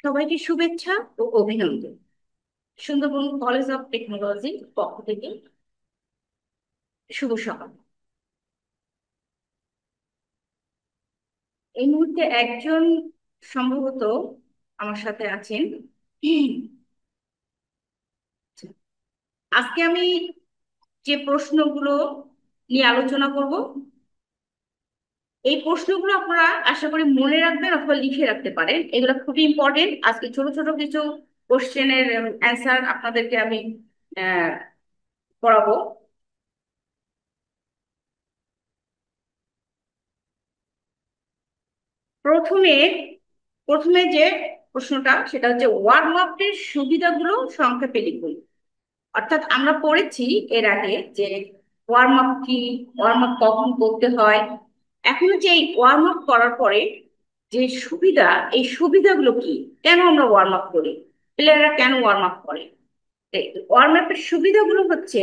সবাইকে শুভেচ্ছা ও অভিনন্দন। সুন্দরবন কলেজ অফ টেকনোলজির পক্ষ থেকে শুভ সকাল। এই মুহূর্তে একজন সম্ভবত আমার সাথে আছেন। আজকে আমি যে প্রশ্নগুলো নিয়ে আলোচনা করব, এই প্রশ্নগুলো আপনারা আশা করি মনে রাখবেন অথবা লিখে রাখতে পারেন। এগুলো খুবই ইম্পর্টেন্ট। আজকে ছোট ছোট কিছু কোশ্চেনের অ্যান্সার আপনাদেরকে আমি আহ, পড়াবো। প্রথমে প্রথমে যে প্রশ্নটা সেটা হচ্ছে ওয়ার্ম আপের সুবিধাগুলো সংক্ষেপে লিখুন। অর্থাৎ আমরা পড়েছি এর আগে যে ওয়ার্ম আপ কি, ওয়ার্ম আপ কখন করতে হয়। এখন যে এই ওয়ার্ম আপ করার পরে যে সুবিধা, এই সুবিধাগুলো কি, কেন আমরা ওয়ার্ম আপ করি, প্লেয়াররা কেন ওয়ার্ম আপ করে। ওয়ার্ম আপের সুবিধাগুলো হচ্ছে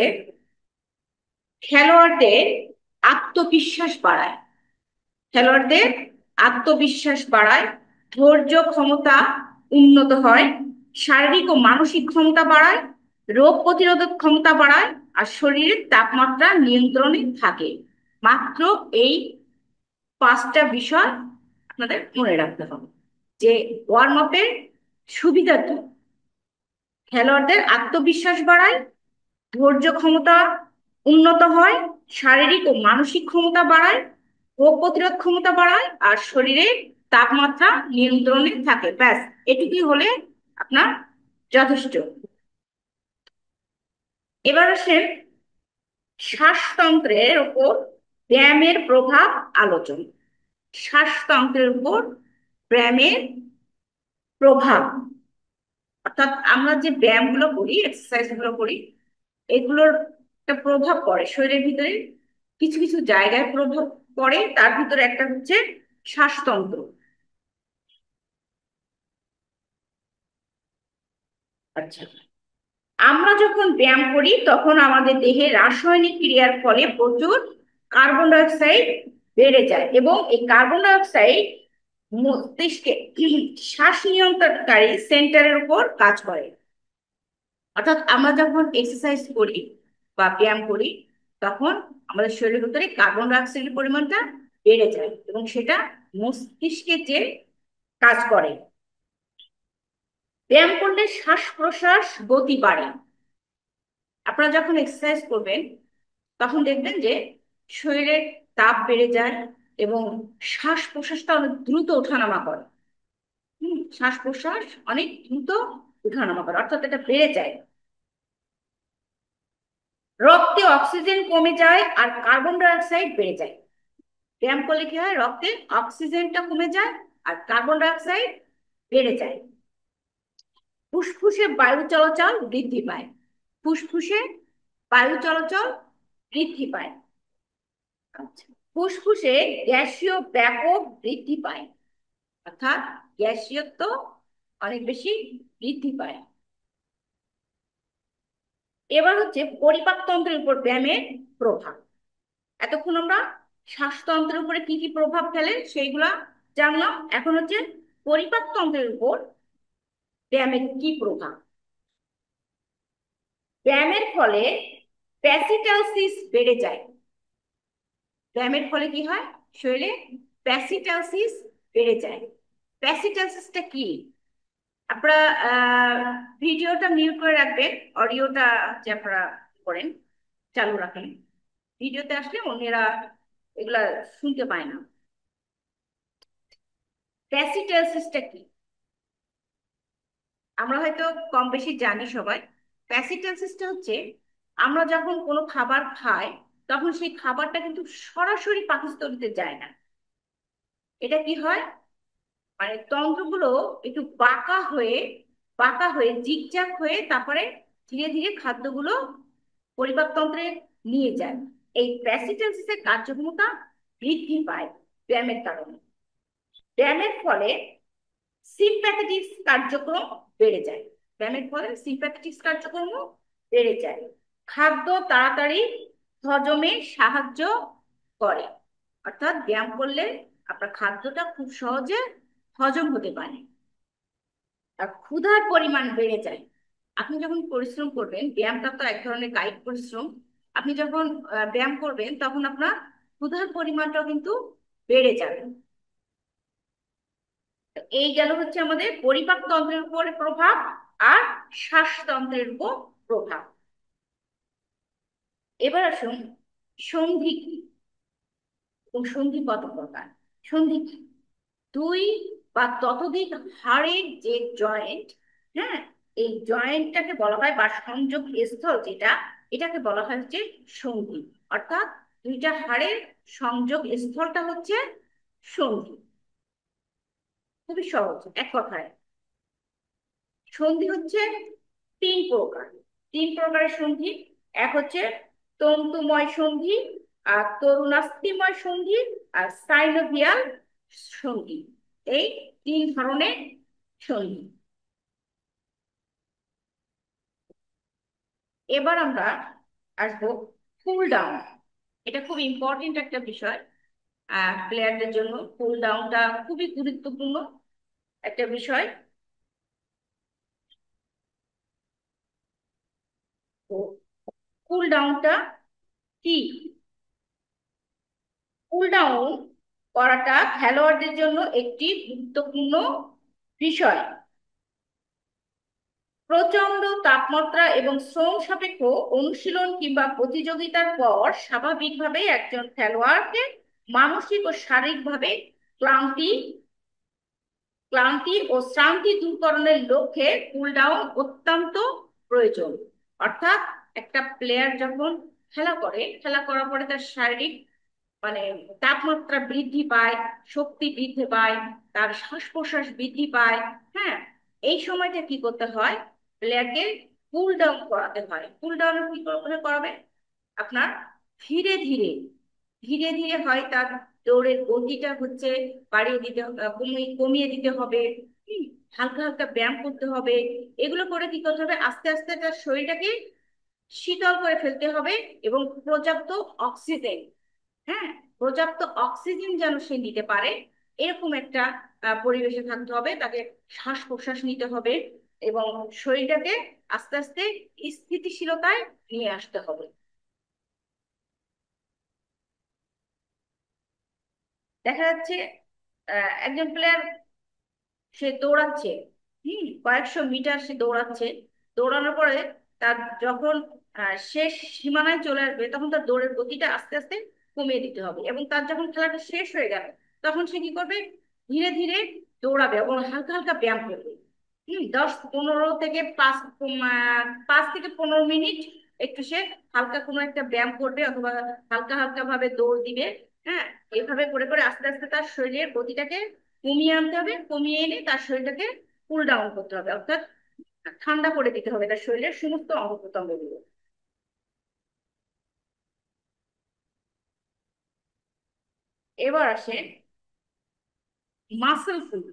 খেলোয়াড়দের আত্মবিশ্বাস বাড়ায়, খেলোয়াড়দের আত্মবিশ্বাস বাড়ায়, ধৈর্য ক্ষমতা উন্নত হয়, শারীরিক ও মানসিক ক্ষমতা বাড়ায়, রোগ প্রতিরোধক ক্ষমতা বাড়ায়, আর শরীরের তাপমাত্রা নিয়ন্ত্রণে থাকে। মাত্র এই পাঁচটা বিষয় আপনাদের মনে রাখতে হবে যে ওয়ার্ম আপের সুবিধা কি। খেলোয়াড়দের আত্মবিশ্বাস বাড়ায়, ধৈর্য ক্ষমতা উন্নত হয়, শারীরিক ও মানসিক ক্ষমতা বাড়ায়, রোগ প্রতিরোধ ক্ষমতা বাড়ায়, আর শরীরের তাপমাত্রা নিয়ন্ত্রণে থাকে। ব্যাস, এটুকুই হলে আপনার যথেষ্ট। এবার আসেন শ্বাসতন্ত্রের উপর ব্যায়ামের প্রভাব আলোচনা। শ্বাসতন্ত্রের উপর ব্যায়ামের প্রভাব, অর্থাৎ আমরা যে ব্যায়ামগুলো করি, এক্সারসাইজ গুলো করি, এগুলোর একটা প্রভাব পড়ে শরীরের ভিতরে। কিছু কিছু জায়গায় প্রভাব পড়ে, তার ভিতরে একটা হচ্ছে শ্বাসতন্ত্র। আচ্ছা, আমরা যখন ব্যায়াম করি তখন আমাদের দেহে রাসায়নিক ক্রিয়ার ফলে প্রচুর কার্বন ডাই অক্সাইড বেড়ে যায়, এবং এই কার্বন ডাই অক্সাইড মস্তিষ্কে শ্বাস নিয়ন্ত্রণকারী সেন্টারের উপর কাজ করে। অর্থাৎ আমরা যখন এক্সারসাইজ করি বা ব্যায়াম করি, তখন আমাদের শরীরের ভিতরে কার্বন ডাই অক্সাইডের পরিমাণটা বেড়ে যায়, এবং সেটা মস্তিষ্কে যে কাজ করে। ব্যায়াম করলে শ্বাস প্রশ্বাস গতি বাড়ে। আপনারা যখন এক্সারসাইজ করবেন তখন দেখবেন যে শরীরের তাপ বেড়ে যায়, এবং শ্বাস প্রশ্বাসটা অনেক দ্রুত ওঠানামা করে। শ্বাস প্রশ্বাস অনেক দ্রুত ওঠানামা করে, অর্থাৎ এটা বেড়ে যায়। রক্তে অক্সিজেন কমে যায় আর কার্বন ডাই অক্সাইড বেড়ে যায়। ব্যায়াম করলে কি হয়, রক্তে অক্সিজেনটা কমে যায় আর কার্বন ডাই অক্সাইড বেড়ে যায়। ফুসফুসে বায়ু চলাচল বৃদ্ধি পায়। ফুসফুসে বায়ু চলাচল বৃদ্ধি পায়। আচ্ছা, ফুসফুসে গ্যাসীয় ব্যাপক বৃদ্ধি পায়, অর্থাৎ গ্যাসীয়ত্ব অনেক বেশি বৃদ্ধি পায়। এবার হচ্ছে পরিপাকতন্ত্রের উপর ব্যায়ামের প্রভাব। এতক্ষণ আমরা শ্বাসতন্ত্রের উপরে কি কি প্রভাব ফেলে সেইগুলা জানলাম। এখন হচ্ছে পরিপাকতন্ত্রের উপর ব্যায়ামের কি প্রভাব। ব্যায়ামের ফলে প্যাসিটালসিস বেড়ে যায়। ব্যায়ামের ফলে কি হয়, শরীরে প্যাসিটালসিস বেড়ে যায়। প্যাসিটালসিসটা কি, আপনারা ভিডিওটা মিউট করে রাখবেন, অডিওটা যে আপনারা করেন চালু রাখেন। ভিডিওতে আসলে অন্যেরা এগুলা শুনতে পায় না। প্যাসিটালসিসটা কি আমরা হয়তো কম বেশি জানি সবাই। প্যাসিটালসিসটা হচ্ছে আমরা যখন কোনো খাবার খাই, তখন সেই খাবারটা কিন্তু সরাসরি পাকস্থলীতে যায় না। এটা কি হয়, মানে তন্ত্রগুলো একটু বাঁকা হয়ে জিগজ্যাগ হয়ে তারপরে ধীরে ধীরে খাদ্যগুলো পরিপাক তন্ত্রে নিয়ে যায়। এই প্যাসিটালসিসের কার্যক্ষমতা বৃদ্ধি পায় ব্যায়ামের কারণে। ব্যায়ামের ফলে সিম্প্যাথেটিক্স কার্যক্রম বেড়ে যায়। ব্যায়ামের ফলে সিম্প্যাথেটিক্স কার্যক্রম বেড়ে যায়। খাদ্য তাড়াতাড়ি হজমে সাহায্য করে। অর্থাৎ ব্যায়াম করলে আপনার খাদ্যটা খুব সহজে হজম হতে পারে। ক্ষুধার পরিমাণ বেড়ে যায়। আপনি যখন পরিশ্রম করবেন, ব্যায়ামটা তো এক ধরনের কায়িক পরিশ্রম। আপনি যখন ব্যায়াম করবেন তখন আপনার ক্ষুধার পরিমাণটাও কিন্তু বেড়ে যাবে। তো এই গেল হচ্ছে আমাদের পরিপাক তন্ত্রের উপরে প্রভাব আর শ্বাসতন্ত্রের উপর প্রভাব। এবার আসুন সন্ধি কি এবং সন্ধি কত প্রকার। সন্ধি কি? দুই বা ততোধিক হাড়ের যে জয়েন্ট, হ্যাঁ, এই জয়েন্টটাকে বলা হয়, বা সংযোগ স্থল যেটা, এটাকে বলা হয় হচ্ছে সন্ধি। অর্থাৎ দুইটা হাড়ের সংযোগ স্থলটা হচ্ছে সন্ধি। খুবই সহজ এক কথায়। সন্ধি হচ্ছে তিন প্রকার। তিন প্রকারের সন্ধি। এক হচ্ছে তন্তুময় সন্ধি, আর তরুণাস্থিময় সন্ধি, আর সাইনোভিয়াল সন্ধি। এই তিন ধরনের সন্ধি। এবার আমরা আসবো কুল ডাউন। এটা খুব ইম্পর্টেন্ট একটা বিষয় প্লেয়ারদের জন্য। কুল ডাউনটা খুবই গুরুত্বপূর্ণ একটা বিষয়। তো কুল ডাউনটা কি? কুল ডাউন করাটা খেলোয়াড়দের জন্য একটি গুরুত্বপূর্ণ বিষয়। প্রচন্ড তাপমাত্রা এবং শ্রম সাপেক্ষ অনুশীলন কিংবা প্রতিযোগিতার পর স্বাভাবিকভাবেই একজন খেলোয়াড়কে মানসিক ও শারীরিকভাবে ক্লান্তি ক্লান্তি ও শ্রান্তি দূরকরণের লক্ষ্যে কুল ডাউন অত্যন্ত প্রয়োজন। অর্থাৎ একটা প্লেয়ার যখন খেলা করে, খেলা করার পরে তার শারীরিক মানে তাপমাত্রা বৃদ্ধি পায়, শক্তি বৃদ্ধি পায়, তার শ্বাস প্রশ্বাস বৃদ্ধি পায়। হ্যাঁ, এই সময়টা কি করতে হয়? প্লেয়ারকে কুল ডাউন করাতে হয়। কুল ডাউন কি করে করাবে? আপনার ধীরে ধীরে ধীরে ধীরে হয় তার দৌড়ের গতিটা হচ্ছে বাড়িয়ে দিতে, কমিয়ে কমিয়ে দিতে হবে। হুম, হালকা হালকা ব্যায়াম করতে হবে। এগুলো করে কি করতে হবে? আস্তে আস্তে তার শরীরটাকে শীতল করে ফেলতে হবে। এবং পর্যাপ্ত অক্সিজেন, হ্যাঁ, পর্যাপ্ত অক্সিজেন যেন সে নিতে পারে, এরকম একটা পরিবেশে থাকতে হবে। তাকে শ্বাস প্রশ্বাস নিতে হবে এবং শরীরটাকে আস্তে আস্তে স্থিতিশীলতায় নিয়ে আসতে হবে। দেখা যাচ্ছে একজন প্লেয়ার সে দৌড়াচ্ছে, কয়েকশো মিটার সে দৌড়াচ্ছে। দৌড়ানোর পরে তার যখন শেষ সীমানায় চলে আসবে, তখন তার দৌড়ের গতিটা আস্তে আস্তে কমিয়ে দিতে হবে। এবং তার যখন খেলাটা শেষ হয়ে গেল, তখন সে কি করবে? ধীরে ধীরে দৌড়াবে এবং হালকা হালকা ব্যায়াম করবে। 10-15 থেকে 5 থেকে 15 মিনিট একটু সে হালকা কোনো একটা ব্যায়াম করবে, অথবা হালকা হালকা ভাবে দৌড় দিবে। হ্যাঁ, এভাবে করে করে আস্তে আস্তে তার শরীরের গতিটাকে কমিয়ে আনতে হবে। কমিয়ে এনে তার শরীরটাকে কুল ডাউন করতে হবে, অর্থাৎ ঠান্ডা করে দিতে হবে তার শরীরের সমস্ত অঙ্গ প্রত্যঙ্গগুলো। এবার আসে মাসেল পুল।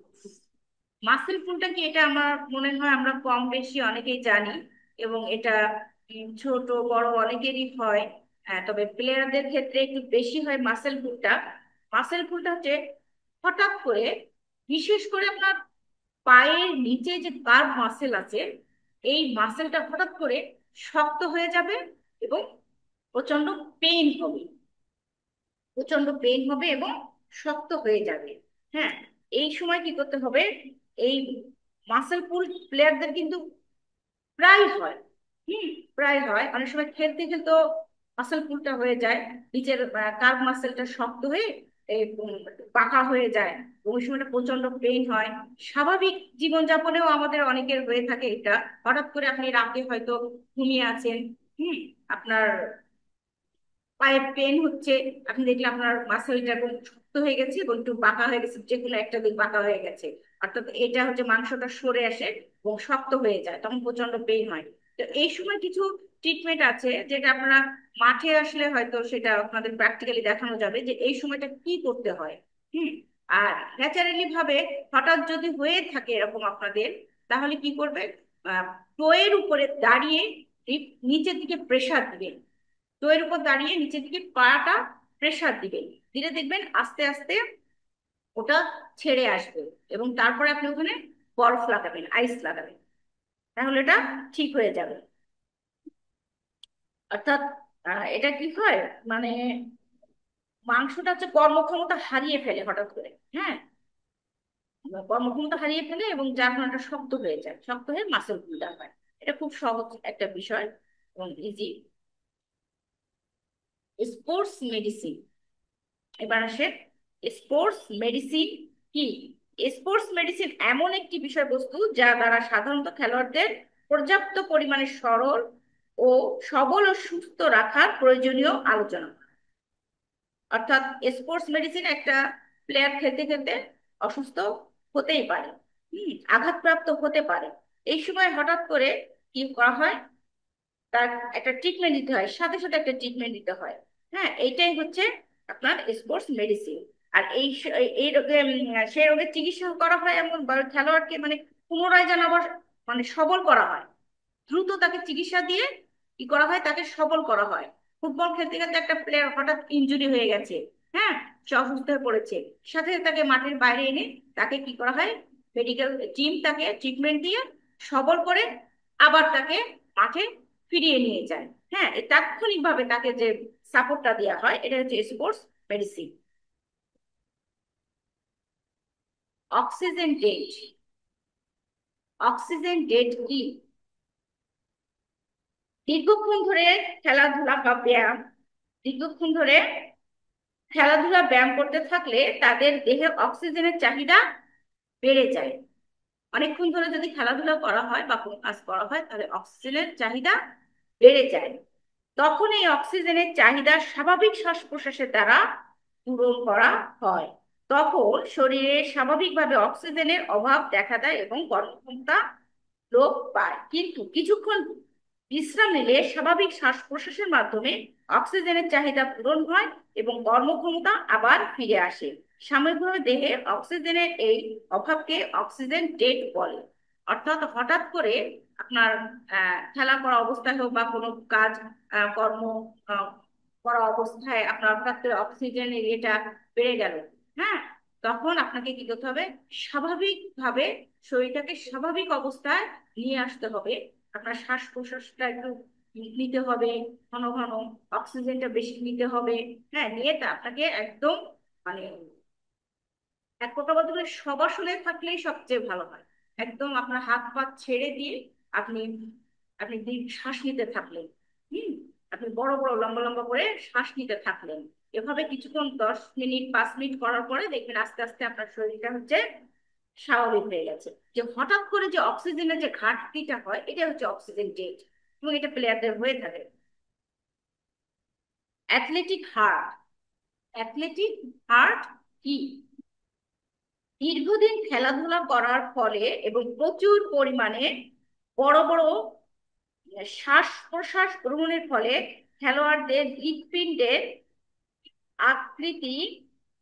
মাসেল পুলটা কি? এটা আমার মনে হয় আমরা কম বেশি অনেকেই জানি, এবং এটা ছোট বড় অনেকেরই হয়। তবে প্লেয়ারদের ক্ষেত্রে একটু বেশি হয় মাসেল পুলটা। মাসেল পুলটা হচ্ছে হঠাৎ করে, বিশেষ করে আপনার পায়ের নিচে যে কার্ভ মাসেল আছে, এই মাসেলটা হঠাৎ করে শক্ত হয়ে যাবে এবং প্রচন্ড পেইন হবে। প্রচন্ড পেইন হবে এবং শক্ত হয়ে যাবে। হ্যাঁ, এই সময় কি করতে হবে? এই মাসেল পুল প্লেয়ারদের কিন্তু প্রায় হয়। হুম, প্রায় হয়। অনেক সময় খেলতে খেলতে মাসেল পুলটা হয়ে যায়, নিচের কার্ভ মাসেলটা শক্ত হয়ে এই বাঁকা হয়ে যায়, এবং ওই সময়টা প্রচন্ড পেইন হয়। স্বাভাবিক জীবনযাপনেও আমাদের অনেকের হয়ে থাকে এটা। হঠাৎ করে আপনি রাতে হয়তো ঘুমিয়ে আছেন, হুম, আপনার পায়ে পেন হচ্ছে, আপনি দেখলে আপনার মাসেলটা একদম শক্ত হয়ে গেছে এবং একটু বাঁকা হয়ে গেছে, যে কোনো একটা দিক বাঁকা হয়ে গেছে। অর্থাৎ এটা হচ্ছে মাংসটা সরে আসে এবং শক্ত হয়ে যায়, তখন প্রচন্ড পেইন হয়। তো এই সময় কিছু ট্রিটমেন্ট আছে যেটা আপনারা মাঠে আসলে হয়তো সেটা আপনাদের প্র্যাকটিক্যালি দেখানো যাবে যে এই সময়টা কি করতে হয়। হুম, আর ন্যাচারালি ভাবে হঠাৎ যদি হয়ে থাকে এরকম আপনাদের, তাহলে কি করবে? টোয়ের উপরে দাঁড়িয়ে নিচের দিকে প্রেসার দিবেন। টোয়ের উপর দাঁড়িয়ে নিচের দিকে পাটা প্রেসার দিবেন। দিলে দেখবেন আস্তে আস্তে ওটা ছেড়ে আসবে, এবং তারপরে আপনি ওখানে বরফ লাগাবেন, আইস লাগাবেন, তাহলে এটা ঠিক হয়ে যাবে। অর্থাৎ এটা কি হয়, মানে মাংসটা হচ্ছে কর্মক্ষমতা হারিয়ে ফেলে হঠাৎ করে। হ্যাঁ, কর্মক্ষমতা হারিয়ে ফেলে এবং যার কারণে এটা শক্ত হয়ে যায়, শক্ত হয়ে মাসেল বিল্ডার হয়। এটা খুব সহজ একটা বিষয় এবং ইজি। স্পোর্টস মেডিসিন, এবার আসে স্পোর্টস মেডিসিন কি। স্পোর্টস মেডিসিন এমন একটি বিষয়বস্তু যা দ্বারা সাধারণত খেলোয়াড়দের পর্যাপ্ত পরিমাণে সরল ও সবল ও সুস্থ রাখার প্রয়োজনীয় আলোচনা। অর্থাৎ স্পোর্টস মেডিসিন, একটা প্লেয়ার খেলতে খেলতে অসুস্থ হতেই পারে, আঘাতপ্রাপ্ত হতে পারে। এই সময় হঠাৎ করে কি করা হয়, তার একটা ট্রিটমেন্ট দিতে হয়, সাথে সাথে একটা ট্রিটমেন্ট দিতে হয়। হ্যাঁ, এইটাই হচ্ছে আপনার স্পোর্টস মেডিসিন। আর এই রোগে সেই রোগের চিকিৎসা করা হয় এমন খেলোয়াড়কে মানে পুনরায় যেন আবার মানে সবল করা হয়, দ্রুত তাকে চিকিৎসা দিয়ে কি করা হয়, তাকে সবল করা হয়। ফুটবল খেলতে খেলতে একটা প্লেয়ার হঠাৎ ইনজুরি হয়ে গেছে, হ্যাঁ, সে অসুস্থ হয়ে পড়েছে, সাথে সাথে তাকে মাঠের বাইরে এনে তাকে কি করা হয়, মেডিকেল টিম তাকে ট্রিটমেন্ট দিয়ে সবল করে আবার তাকে মাঠে ফিরিয়ে নিয়ে যায়। হ্যাঁ, এই তাৎক্ষণিকভাবে তাকে যে সাপোর্টটা দেওয়া হয়, এটা হচ্ছে sports medicine. Oxygen date. Oxygen date কি, দীর্ঘক্ষণ ধরে খেলাধুলা বা ব্যায়াম, দীর্ঘক্ষণ ধরে খেলাধুলা ব্যায়াম করতে থাকলে তাদের দেহে অক্সিজেনের চাহিদা বেড়ে যায়। অনেকক্ষণ ধরে যদি খেলাধুলা করা হয় বা কোনো কাজ করা হয়, তাহলে অক্সিজেনের চাহিদা বেড়ে যায়। তখন এই অক্সিজেনের চাহিদা স্বাভাবিক শ্বাস প্রশ্বাসের দ্বারা পূরণ করা হয়। তখন শরীরে স্বাভাবিকভাবে অক্সিজেনের অভাব দেখা দেয় এবং কর্মক্ষমতা লোপ পায়। কিন্তু কিছুক্ষণ বিশ্রাম নিলে স্বাভাবিক শ্বাস প্রশ্বাসের মাধ্যমে অক্সিজেনের চাহিদা পূরণ হয় এবং কর্মক্ষমতা আবার ফিরে আসে। সাময়িকভাবে দেহে অক্সিজেনের এই অভাবকে অক্সিজেন ডেট বলে। অর্থাৎ হঠাৎ করে আপনার খেলা করা অবস্থায় হোক বা কোনো কাজ কর্ম আহ, করা অবস্থায় আপনার হঠাৎ করে অক্সিজেনের ইয়েটা বেড়ে গেল। হ্যাঁ, তখন আপনাকে কি করতে হবে, স্বাভাবিকভাবে শরীরটাকে স্বাভাবিক অবস্থায় নিয়ে আসতে হবে। আপনার শ্বাস প্রশ্বাসটা একটু নিতে হবে, ঘন ঘন অক্সিজেনটা বেশি নিতে হবে। হ্যাঁ, নিয়ে তা আপনাকে একদম মানে এক প্রকার বলতে গেলে সবাসনে থাকলেই সবচেয়ে ভালো হয়। একদম আপনার হাত পা ছেড়ে দিয়ে আপনি আপনি দীর্ঘ শ্বাস নিতে থাকলেন। হুম, আপনি বড় বড় লম্বা লম্বা করে শ্বাস নিতে থাকলেন। এভাবে কিছুক্ষণ 10 মিনিট 5 মিনিট করার পরে দেখবেন আস্তে আস্তে আপনার শরীরটা হচ্ছে স্বাভাবিক হয়ে গেছে। যে হঠাৎ করে যে অক্সিজেনের যে ঘাটতিটা হয়, এটা হচ্ছে অক্সিজেন ডেট এবং এটা প্লেয়ারদের হয়ে থাকে। Athletic heart. অ্যাথলেটিক হার্ট কি, দীর্ঘদিন খেলাধুলা করার ফলে এবং প্রচুর পরিমাণে বড় বড় শ্বাস প্রশ্বাস গ্রহণের ফলে খেলোয়াড়দের হৃৎপিণ্ডের আকৃতি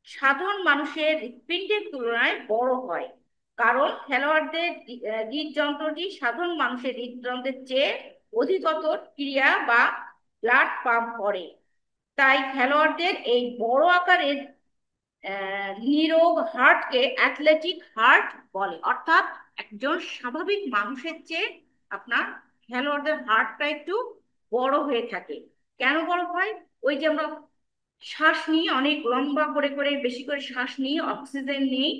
সাধারণ মানুষের হৃৎপিণ্ডের তুলনায় বড় হয়। কারণ খেলোয়াড়দের হৃদযন্ত্রটি সাধারণ মানুষের হৃদযন্ত্রের চেয়ে অধিকতর ক্রিয়া বা ব্লাড পাম্প করে। তাই খেলোয়াড়দের এই বড় আকারের নিরোগ হার্টকে অ্যাথলেটিক হার্ট বলে। অর্থাৎ একজন স্বাভাবিক মানুষের চেয়ে আপনার খেলোয়াড়দের হার্টটা একটু বড় হয়ে থাকে। কেন বড় হয়, ওই যে আমরা শ্বাস নিই অনেক লম্বা করে করে বেশি করে শ্বাস নিই, অক্সিজেন নিই,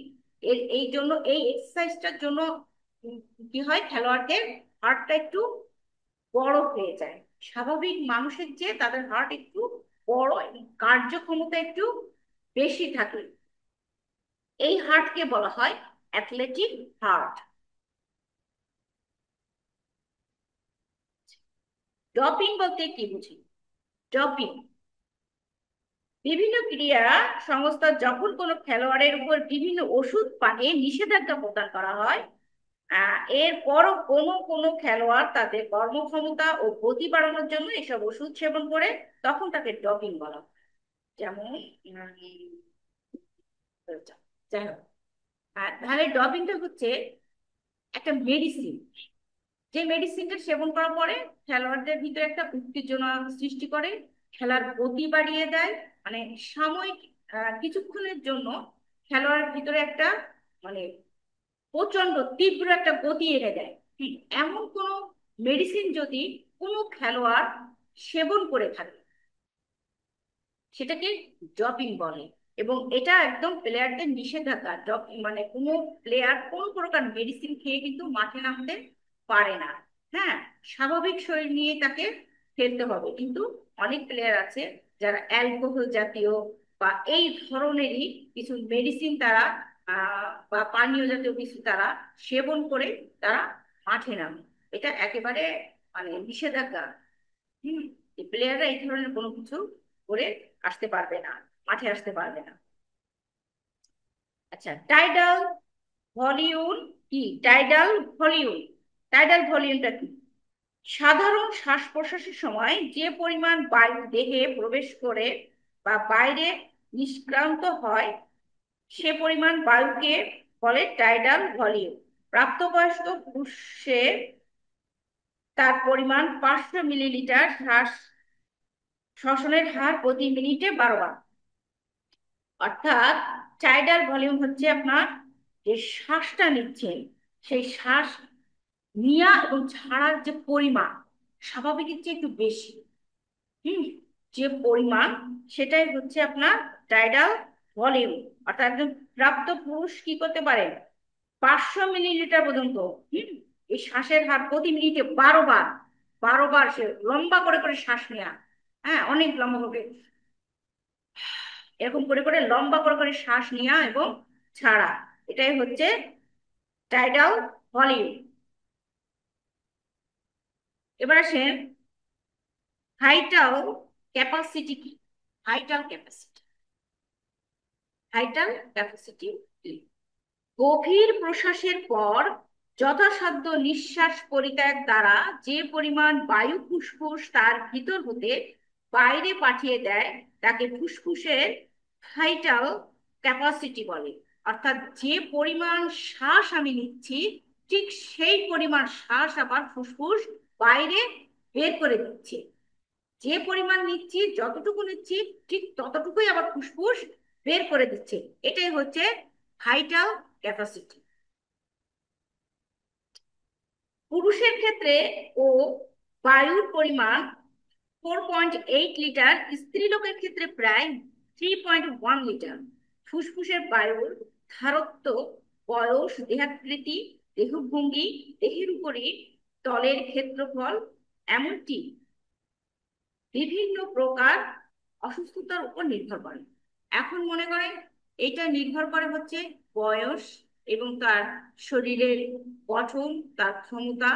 এর এই জন্য এই এক্সারসাইজটার জন্য উম, কি হয়, খেলোয়াড়দের হার্টটা একটু বড় হয়ে যায়। স্বাভাবিক মানুষের চেয়ে তাদের হার্ট একটু বড় এবং কার্যক্ষমতা একটু বেশি থাকে। এই হার্টকে বলা হয় অ্যাথলেটিক হার্ট। ডপিং বলতে কি বুঝি। ডপিং, বিভিন্ন ক্রীড়া সংস্থা যখন কোনো খেলোয়াড়ের উপর বিভিন্ন ওষুধ পানে নিষেধাজ্ঞা প্রদান করা হয়, এরপরও কোনো কোনো খেলোয়াড় তাদের কর্মক্ষমতা ও গতি বাড়ানোর জন্য এসব ওষুধ সেবন করে, তখন তাকে ডপিং বলা হয়। যেমন যাই হোক, তাহলে ডপিংটা হচ্ছে একটা মেডিসিন, যে মেডিসিনটা সেবন করার পরে খেলোয়াড়দের ভিতরে একটা উত্তেজনা সৃষ্টি করে, খেলার গতি বাড়িয়ে দেয়। মানে সাময়িক কিছুক্ষণের জন্য খেলোয়াড়ের ভিতরে একটা মানে প্রচন্ড তীব্র একটা গতি এনে দেয়। এমন কোনো মেডিসিন যদি কোনো খেলোয়াড় সেবন করে থাকে, সেটাকে ড্রপিং বলে। এবং এটা একদম প্লেয়ারদের নিষেধাজ্ঞা। মানে কোনো প্লেয়ার কোনো প্রকার মেডিসিন খেয়ে কিন্তু মাঠে নামতে পারে না। হ্যাঁ, স্বাভাবিক শরীর নিয়ে তাকে খেলতে হবে। কিন্তু অনেক প্লেয়ার আছে যারা অ্যালকোহল জাতীয় বা এই ধরনেরই কিছু মেডিসিন তারা বা পানীয় জাতীয় কিছু তারা সেবন করে তারা মাঠে নামে। এটা একেবারে মানে নিষেধাজ্ঞা। হম, প্লেয়াররা এই ধরনের কোনো কিছু করে আসতে পারবে না, মাঠে আসতে পারবে না। আচ্ছা, টাইডাল ভলিউম কি? টাইডাল ভলিউমটা কি? সাধারণ শ্বাস প্রশ্বাসের সময় যে পরিমাণ বায়ু দেহে প্রবেশ করে বা বাইরে নিষ্ক্রান্ত হয়, সে পরিমাণ বায়ুকে বলে টাইডাল ভলিউম। প্রাপ্তবয়স্ক পুরুষের তার পরিমাণ 500 মিলিলিটার শ্বসনের হার প্রতি মিনিটে 12 বার। অর্থাৎ টাইডাল ভলিউম হচ্ছে আপনার যে শ্বাসটা নিচ্ছেন, সেই শ্বাস নেওয়া এবং ছাড়ার যে পরিমাণ স্বাভাবিকের চেয়ে একটু বেশি। হুম, যে পরিমাণ সেটাই হচ্ছে আপনার টাইডাল ভলিউম। অর্থাৎ একজন প্রাপ্ত পুরুষ কি করতে পারে? 500 মিলিলিটার পর্যন্ত। হুম, এই শ্বাসের হার প্রতি মিনিটে 12 বার। 12 বার সে লম্বা করে করে শ্বাস নেওয়া। হ্যাঁ, অনেক লম্বা করে, এরকম করে করে লম্বা করে করে শ্বাস নেওয়া এবং ছাড়া, এটাই হচ্ছে টাইডাল ভলিউম। এবার আসেন হাইটাল ক্যাপাসিটি কি? হাইটাল ক্যাপাসিটি, হাইটাল ক্যাপাসিটি কি? গভীর প্রশ্বাসের পর যথাসাধ্য নিঃশ্বাস পরিত্যাগ দ্বারা যে পরিমাণ বায়ু ফুসফুস তার ভিতর হতে বাইরে পাঠিয়ে দেয়, তাকে ফুসফুসের ভাইটাল ক্যাপাসিটি বলে। অর্থাৎ যে পরিমাণ শ্বাস আমি নিচ্ছি, ঠিক সেই পরিমাণ শ্বাস আবার ফুসফুস বাইরে বের করে দিচ্ছে। যে পরিমাণ নিচ্ছি, যতটুকু নিচ্ছি, ঠিক ততটুকুই আবার ফুসফুস বের করে দিচ্ছে। এটাই হচ্ছে ভাইটাল ক্যাপাসিটি। পুরুষের ক্ষেত্রে ও বায়ুর পরিমাণ 4.8 লিটার, স্ত্রীলোকের ক্ষেত্রে প্রায় 3.1 লিটার। ফুসফুসের বায়ুর ধারত্ব, বয়স, দেহাকৃতি, দেহভঙ্গি, দেহের উপরই তলের ক্ষেত্রফল, এমনটি বিভিন্ন প্রকার অসুস্থতার উপর নির্ভর করে। এখন মনে করেন এটা নির্ভর করে হচ্ছে বয়স এবং তার শরীরের গঠন, তার ক্ষমতা,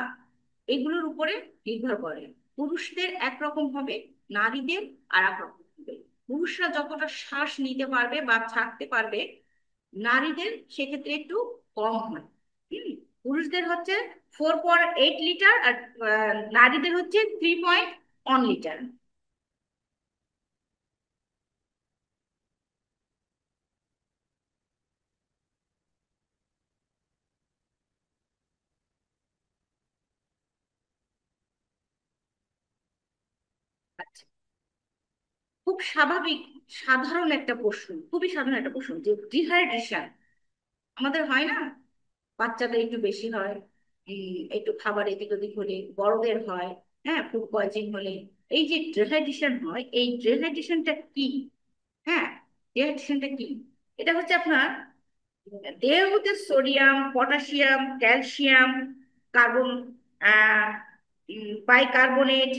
এগুলোর উপরে নির্ভর করে। পুরুষদের একরকম হবে, নারীদের আর এক রকম হবে। পুরুষরা যতটা শ্বাস নিতে পারবে বা ছাড়তে পারবে, নারীদের সেক্ষেত্রে একটু কম হয়। হুম, পুরুষদের হচ্ছে 4.8 লিটার আর নারীদের হচ্ছে 3.1 লিটার। আচ্ছা, খুব স্বাভাবিক, সাধারণ একটা প্রশ্ন, খুবই সাধারণ একটা প্রশ্ন, যে ডিহাইড্রেশন আমাদের হয় না? বাচ্চাদের একটু বেশি হয়, একটু খাবার এদিক ওদিক হলে, বড়দের হয়, হ্যাঁ, ফুড পয়জন হলে। এই যে ডিহাইড্রেশন হয়, এই ডিহাইড্রেশনটা কি? হ্যাঁ, ডিহাইড্রেশনটা কি? এটা হচ্ছে আপনার দেহের মধ্যে সোডিয়াম, পটাশিয়াম, ক্যালসিয়াম, কার্বন, আহ বাইকার্বনেট,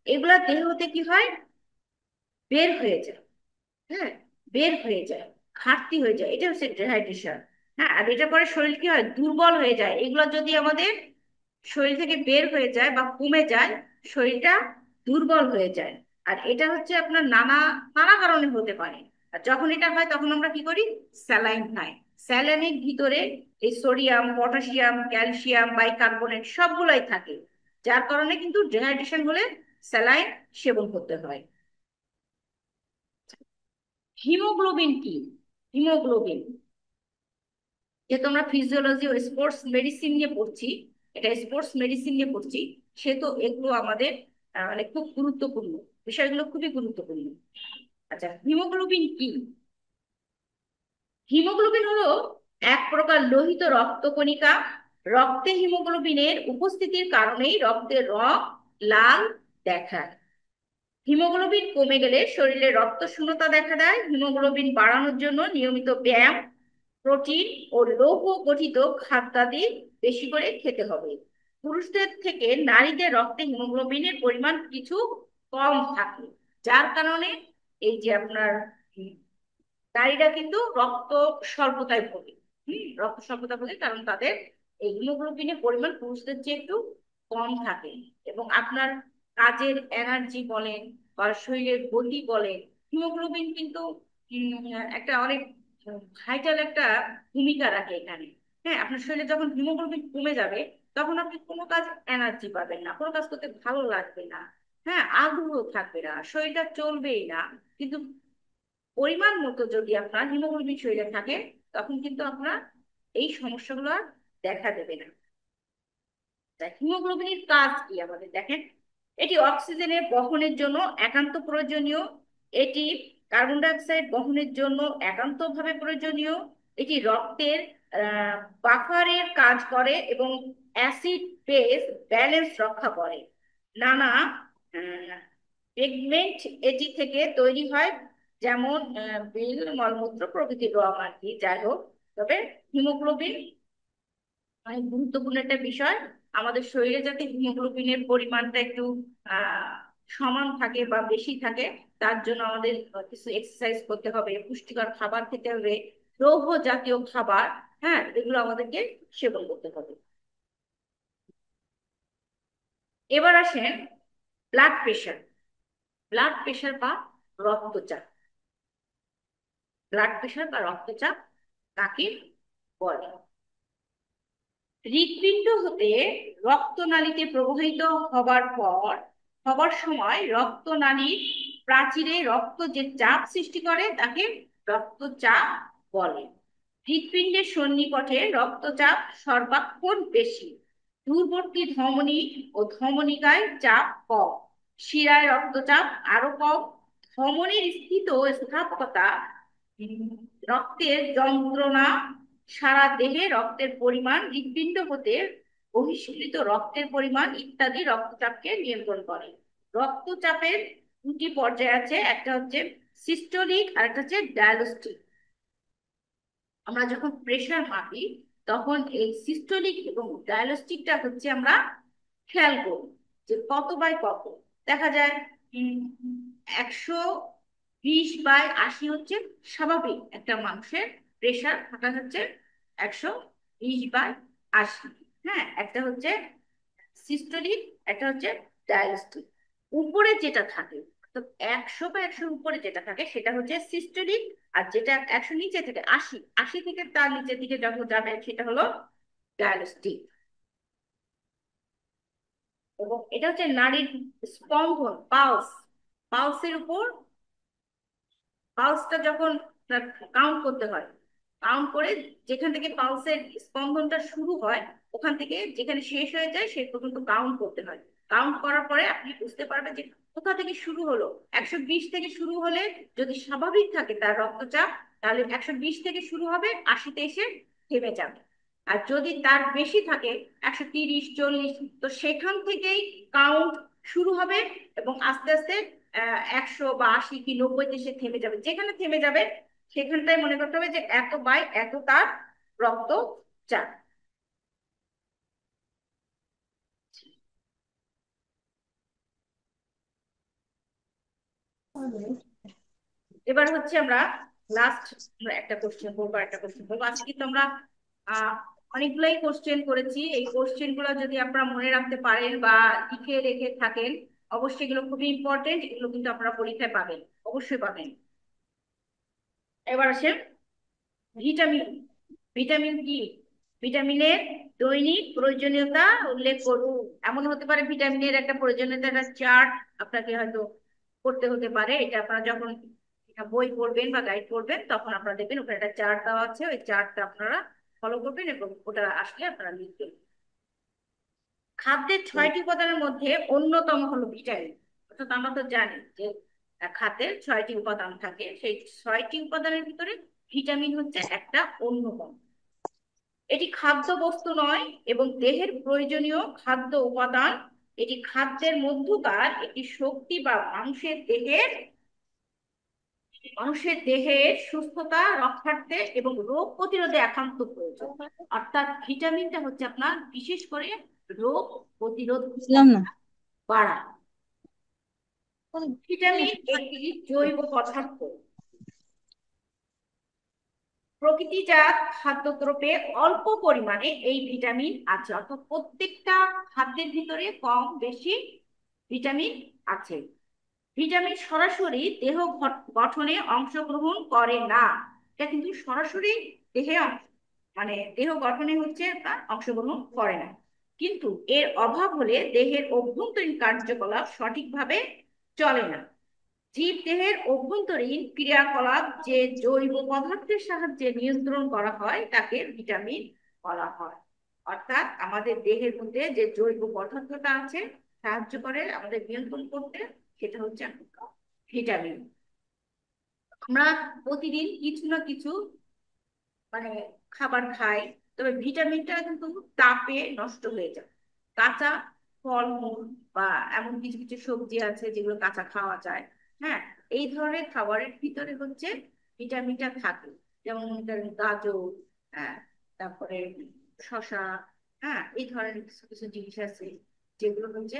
এগুলা দেহ হতে কি হয়? বের হয়ে যায়। হ্যাঁ, বের হয়ে যায়, ঘাটতি হয়ে যায়, এটা হচ্ছে ডিহাইড্রেশন। হ্যাঁ, আর এটা পরে শরীর কি হয়? দুর্বল হয়ে যায়। এগুলো যদি আমাদের শরীর থেকে বের হয়ে যায় বা কমে যায়, শরীরটা দুর্বল হয়ে যায়। আর এটা হচ্ছে আপনার নানা নানা কারণে হতে পারে। আর যখন এটা হয় তখন আমরা কি করি? স্যালাইন খাই। স্যালাইনের ভিতরে এই সোডিয়াম, পটাশিয়াম, ক্যালসিয়াম, বাইকার্বনেট সবগুলাই থাকে। যার কারণে কিন্তু ডিহাইড্রেশন হলে স্যালাইন সেবন করতে হয়। হিমোগ্লোবিন কি? হিমোগ্লোবিন, যেহেতু আমরা ফিজিওলজি ও স্পোর্টস মেডিসিন নিয়ে পড়ছি, এটা স্পোর্টস মেডিসিন নিয়ে পড়ছি, সে তো এগুলো আমাদের মানে খুব গুরুত্বপূর্ণ, বিষয়গুলো খুবই গুরুত্বপূর্ণ। আচ্ছা, হিমোগ্লোবিন কি? হিমোগ্লোবিন হলো এক প্রকার লোহিত রক্তকণিকা। রক্তে হিমোগ্লোবিনের উপস্থিতির কারণেই রক্তের রং লাল দেখায়। হিমোগ্লোবিন কমে গেলে শরীরে রক্ত শূন্যতা দেখা দেয়। হিমোগ্লোবিন বাড়ানোর জন্য নিয়মিত ব্যায়াম, প্রোটিন ও লৌহ গঠিত খাদ্যাদি বেশি করে খেতে হবে। পুরুষদের থেকে নারীদের রক্তে হিমোগ্লোবিনের পরিমাণ কিছু কম থাকে, যার কারণে এই যে আপনার নারীরা কিন্তু রক্ত স্বল্পতায় ভোগে। রক্ত স্বল্পতায় ভোগে কারণ তাদের এই হিমোগ্লোবিনের পরিমাণ পুরুষদের চেয়ে একটু কম থাকে। এবং আপনার কাজের এনার্জি বলেন বা শরীরের গতি বলেন, হিমোগ্লোবিন কিন্তু একটা অনেক ভাইটাল একটা ভূমিকা রাখে এখানে। হ্যাঁ, আপনার শরীরে যখন হিমোগ্লোবিন কমে যাবে, তখন আপনি কোনো কাজ এনার্জি পাবেন না, কোনো কাজ করতে ভালো লাগবে না। হ্যাঁ, আগ্রহ থাকবে না, শরীরটা চলবেই না। কিন্তু পরিমাণ মতো যদি আপনার হিমোগ্লোবিন শরীরে থাকে, তখন কিন্তু আপনার এই সমস্যাগুলো আর দেখা দেবে না। হিমোগ্লোবিনের কাজ কি আমাদের দেখেন। এটি অক্সিজেনের বহনের জন্য একান্ত প্রয়োজনীয়। এটি কার্বন ডাই অক্সাইড বহনের জন্য একান্তভাবে প্রয়োজনীয়। এটি রক্তের বাফারের কাজ করে এবং অ্যাসিড বেস ব্যালেন্স রক্ষা করে। নানা পিগমেন্ট এটি থেকে তৈরি হয়, যেমন বিল, মলমূত্র প্রভৃতির রং আর কি। যাই হোক, তবে হিমোগ্লোবিন অনেক গুরুত্বপূর্ণ একটা বিষয়। আমাদের শরীরে যাতে হিমোগ্লোবিনের পরিমাণটা একটু আহ সমান থাকে বা বেশি থাকে, তার জন্য আমাদের কিছু এক্সারসাইজ করতে হবে, পুষ্টিকর খাবার খেতে হবে, লৌহ জাতীয় খাবার, হ্যাঁ, এগুলো আমাদেরকে সেবন করতে হবে। এবার আসেন ব্লাড প্রেশার। ব্লাড প্রেশার বা রক্তচাপ। ব্লাড প্রেশার বা রক্তচাপ কাকে বলে? হৃৎপিণ্ড হতে রক্তনালীতে প্রবাহিত হবার সময় রক্তনালীর প্রাচীরে রক্ত যে চাপ সৃষ্টি করে তাকে রক্তচাপ বলে। হৃৎপিণ্ডের সন্নিকটে রক্তচাপ সর্বাক্ষণ বেশি। দূরবর্তী ধমনী ও ধমনিকায় চাপ কম। শিরায় রক্তচাপ আরো কম। ধমনির স্থিত স্থাপকতা, রক্তের যন্ত্রণা, সারা দেহে রক্তের পরিমাণ, হৃৎপিণ্ড হতে বহিষ্কৃত রক্তের পরিমাণ ইত্যাদি রক্তচাপকে নিয়ন্ত্রণ করে। রক্তচাপের দুটি পর্যায় আছে, একটা হচ্ছে সিস্টোলিক আর একটা হচ্ছে ডায়ালস্টিক। আমরা যখন প্রেশার মাপি, তখন এই সিস্টোলিক এবং ডায়ালস্টিকটা হচ্ছে আমরা খেয়াল করি যে কত বাই কত। দেখা যায় 120/80 হচ্ছে স্বাভাবিক একটা মানুষের প্রেশার থাকা, হচ্ছে 120/80। হ্যাঁ, একটা হচ্ছে সিস্টোলিক, একটা হচ্ছে ডায়াস্টোলিক। উপরে যেটা থাকে, তো 100/100 উপরে যেটা থাকে সেটা হচ্ছে সিস্টোলিক। আর যেটা 100 নিচে থেকে 80, 80 থেকে তার নিচের দিকে যখন যাবে সেটা হলো ডায়াস্টিক। এবং এটা হচ্ছে নারীর স্পন্দন, পালস। পালসের উপর, পালসটা যখন কাউন্ট করতে হয়, কাউন্ট করে যেখান থেকে পালসের স্পন্দনটা শুরু হয়, ওখান থেকে যেখানে শেষ হয়ে যায় সে পর্যন্ত কাউন্ট করতে হয়। কাউন্ট করার পরে আপনি বুঝতে পারবেন যে কোথা থেকে শুরু হলো। 120 থেকে শুরু হলে, যদি স্বাভাবিক থাকে তার রক্তচাপ, তাহলে 120 থেকে শুরু হবে, 80-তে এসে থেমে যাবে। আর যদি তার বেশি থাকে, 130, 140, তো সেখান থেকেই কাউন্ট শুরু হবে এবং আস্তে আস্তে 100 বা 80 কি 90-তে সে থেমে যাবে। যেখানে থেমে যাবে সেখানটাই মনে করতে হবে যে এত বাই এত তার রক্তচাপ। এবার হচ্ছে আমরা লাস্ট একটা কোশ্চেন বলবো, একটা কোশ্চেন বলবো। আজকে কিন্তু আমরা আহ অনেকগুলাই কোশ্চেন করেছি। এই কোশ্চেন গুলো যদি আপনারা মনে রাখতে পারেন বা লিখে রেখে থাকেন, অবশ্যই এগুলো খুবই ইম্পর্টেন্ট, এগুলো কিন্তু আপনারা পরীক্ষায় পাবেন, অবশ্যই পাবেন। এবার আসেন ভিটামিন। ভিটামিন কি? ভিটামিনের দৈনিক প্রয়োজনীয়তা উল্লেখ করুন। এমন হতে পারে ভিটামিনের একটা প্রয়োজনীয়তা একটা চার্ট আপনাকে হয়তো করতে হতে পারে। এটা আপনারা যখন বই পড়বেন বা গাইড পড়বেন, তখন আপনারা দেখবেন ওখানে একটা চার্ট দেওয়া আছে, ওই চার্টটা আপনারা ফলো করবেন এবং ওটা আসলে আপনারা লিখবেন। খাদ্যের 6টি উপাদানের মধ্যে অন্যতম হলো ভিটামিন। অর্থাৎ আমরা তো জানি যে খাদ্যের 6টি উপাদান থাকে, সেই 6টি উপাদানের ভিতরে ভিটামিন হচ্ছে একটা অন্যতম। এটি খাদ্য বস্তু নয় এবং দেহের প্রয়োজনীয় খাদ্য উপাদান। এটি খাদ্যের মধ্যকার একটি শক্তি বা মানুষের দেহের সুস্থতা রক্ষার্থে এবং রোগ প্রতিরোধে একান্ত প্রয়োজন। অর্থাৎ ভিটামিনটা হচ্ছে আপনার বিশেষ করে রোগ প্রতিরোধ বুঝলাম না। বাড়ায়। ভিটামিন একটি জৈব পদার্থ, প্রকৃতিজাত খাদ্যদ্রব্যে অল্প পরিমাণে এই ভিটামিন আছে, অর্থাৎ প্রত্যেকটা খাদ্যের ভিতরে কম বেশি ভিটামিন আছে। ভিটামিন সরাসরি দেহ গঠনে অংশগ্রহণ করে না। এটা কিন্তু সরাসরি দেহে মানে দেহ গঠনে হচ্ছে তা অংশগ্রহণ করে না, কিন্তু এর অভাব হলে দেহের অভ্যন্তরীণ কার্যকলাপ সঠিকভাবে চলে না। জীবদেহের অভ্যন্তরীণ ক্রিয়াকলাপ যে জৈব পদার্থের সাহায্যে নিয়ন্ত্রণ করা হয় তাকে ভিটামিন বলা হয়। অর্থাৎ আমাদের দেহের মধ্যে যে জৈব পদার্থটা আছে সাহায্য করে আমাদের নিয়ন্ত্রণ করতে, সেটা হচ্ছে ভিটামিন। আমরা প্রতিদিন কিছু না কিছু মানে খাবার খাই, তবে ভিটামিনটা কিন্তু তাপে নষ্ট হয়ে যায়। কাঁচা ফলমূল বা এমন কিছু কিছু সবজি আছে যেগুলো কাঁচা খাওয়া যায়। হ্যাঁ, এই ধরনের খাবারের ভিতরে হচ্ছে ভিটামিনটা থাকে। যেমন মনে করেন গাজর, হ্যাঁ, তারপরে শসা, হ্যাঁ, এই ধরনের কিছু কিছু জিনিস আছে যেগুলো হচ্ছে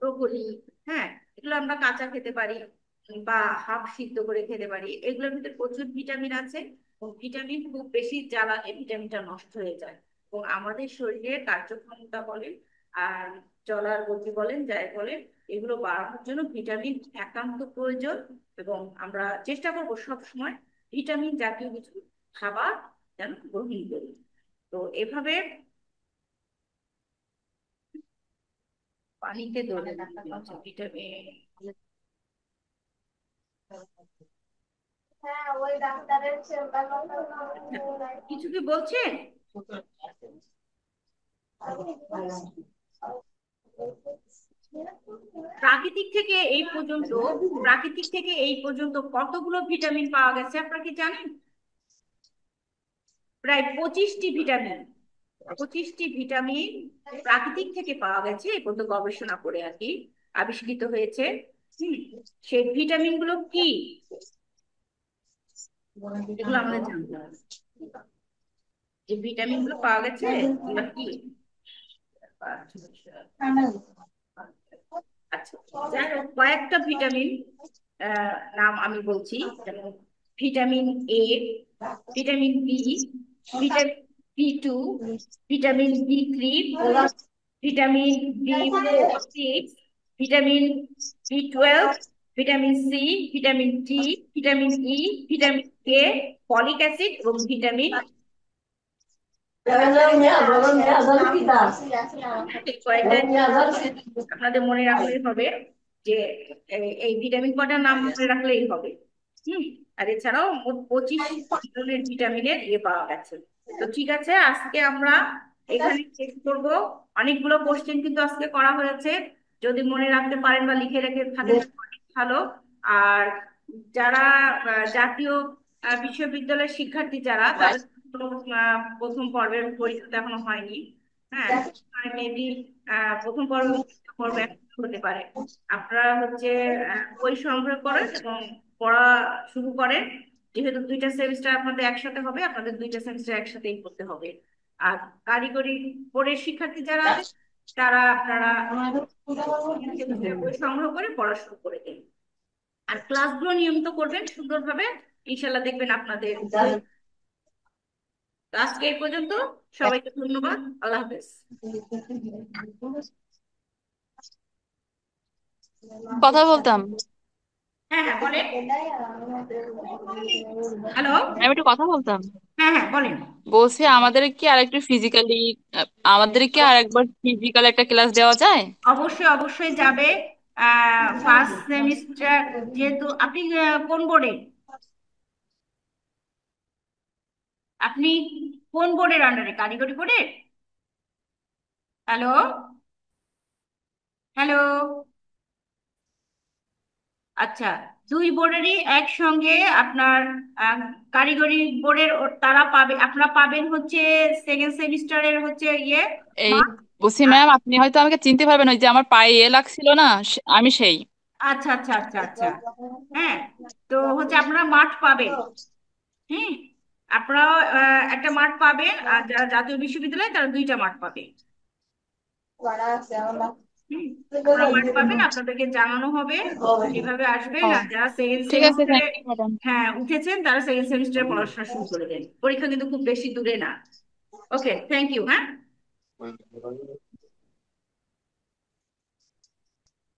ব্রোকলি, হ্যাঁ, এগুলো আমরা কাঁচা খেতে পারি বা হাফ সিদ্ধ করে খেতে পারি। এগুলোর ভিতরে প্রচুর ভিটামিন আছে। ভিটামিন খুব বেশি জ্বালালে ভিটামিনটা নষ্ট হয়ে যায় এবং আমাদের শরীরের কার্যক্ষমতা বলেন আর চলার গতি বলেন যাই বলেন, এগুলো বাড়ানোর জন্য ভিটামিন একান্ত প্রয়োজন। এবং আমরা চেষ্টা করবো সব সময় ভিটামিন জাতীয় কিছু খাবার যেন গ্রহণ করি। তো এভাবে পানিতে ধরে ভিটামিন। কিছু কি বলছেন? প্রাকৃতিক থেকে এই পর্যন্ত প্রাকৃতিক থেকে এই পর্যন্ত কতগুলো ভিটামিন পাওয়া গেছে আপনারা কি জানেন? প্রায় 25টি ভিটামিন। 25টি ভিটামিন প্রাকৃতিক থেকে পাওয়া গেছে, এ পর্যন্ত গবেষণা করে আর কি আবিষ্কৃত হয়েছে। হুম, সেই ভিটামিন গুলো কি এগুলো আমাদের জানতে হবে। যে ভিটামিন গুলো পাওয়া গেছে এগুলো কি? আচ্ছা, যাই হোক কয়েকটা ভিটামিন নাম আমি বলছি, যেমন vitamin A, vitamin B, vitamin B 2, vitamin B 3, vitamin B 6, vitamin B 12, vitamin C, vitamin D, vitamin E, vitamin K, folic acid এবং ভিটামিন। এই কয়েকটা আপনাদের মনে রাখলেই হবে যে এই ভিটামিন কটার নাম মনে রাখলেই হবে। হুম, আর এছাড়াও মোট 25 ধরনের ভিটামিনের ইয়ে পাওয়া গেছে। তো ঠিক আছে, আজকে আমরা এখানে শেষ করব। অনেকগুলো কোশ্চেন কিন্তু আজকে করা হয়েছে, যদি মনে রাখতে পারেন বা লিখে রেখে থাকেন তাহলে অনেক ভালো। আর যারা জাতীয় বিশ্ববিদ্যালয়ের শিক্ষার্থী যারা তাদের তো, প্রথম পর্বের পরীক্ষা তো এখনো হয়নি। হ্যাঁ, মেবি প্রথম পর্ব দ্বিতীয় পর্ব একসাথে হতে পারে। আপনারা হচ্ছে বই সংগ্রহ করেন এবং পড়া শুরু করেন। যেহেতু দুইটা সেমিস্টার আপনাদের একসাথে হবে, আপনাদের দুইটা সেমিস্টার একসাথেই করতে হবে। আর কারিগরি বোর্ডের শিক্ষার্থী যারা আছে তারা আপনারা সেমিস্টার বই সংগ্রহ করে পড়া শুরু করে দিন। আর ক্লাসগুলো নিয়মিত করবেন সুন্দরভাবে, ইনশাল্লাহ দেখবেন আপনাদের বই। তো আজকে এই পর্যন্ত, সবাইকে ধন্যবাদ। আল্লাহ হাফেজ। কথা বলতাম। হ্যাঁ হ্যাঁ বলেন। হ্যালো। আমি একটু কথা বলতাম। হ্যাঁ হ্যাঁ বলেন। বলছি আমাদের কি আর একবার ফিজিক্যাল একটা ক্লাস দেওয়া যায়? অবশ্যই অবশ্যই যাবে। ফার্স্ট সেমিস্টার, যেহেতু আপনি কোন বোর্ডে, আপনি কোন বোর্ডের আন্ডারে, কারিগরি বোর্ডে? হ্যালো। হ্যালো। আচ্ছা। দুই বোর্ডেরই একসঙ্গে আপনার আহ, কারিগরি বোর্ডের তারা পাবে, আপনারা পাবেন হচ্ছে সেকেন্ড সেমিস্টারের হচ্ছে ইয়ে এই মার্ক। বুঝছি ম্যাম, আপনি হয়তো আমাকে চিনতে পারবেন, ওই যে আমার পায়ে লাগছিল না, আমি সেই। আচ্ছা আচ্ছা আচ্ছা আচ্ছা। হ্যাঁ, তো হচ্ছে আপনারা মাঠ পাবেন। হ্যাঁ, আপনারাও একটা মাঠ পাবেন, আর যারা জাতীয় বিশ্ববিদ্যালয় তারা দুইটা মাঠ পাবে। হুম, আপনারা মাঠ পাবেন, আপনাদেরকে জানানো হবে, সেভাবে আসবেন। ও, আর যারা সেকেন্ড ঠিক আছে, সেমিস্টারে থ্যাংক ইউ ম্যাডাম। হ্যাঁ উঠেছেন, তারা সেকেন্ড সেমিস্টারে পড়াশোনা শুরু করে দেন, পরীক্ষা কিন্তু খুব বেশি দূরে না। ওকে, থ্যাংক ইউ। হ্যাঁ।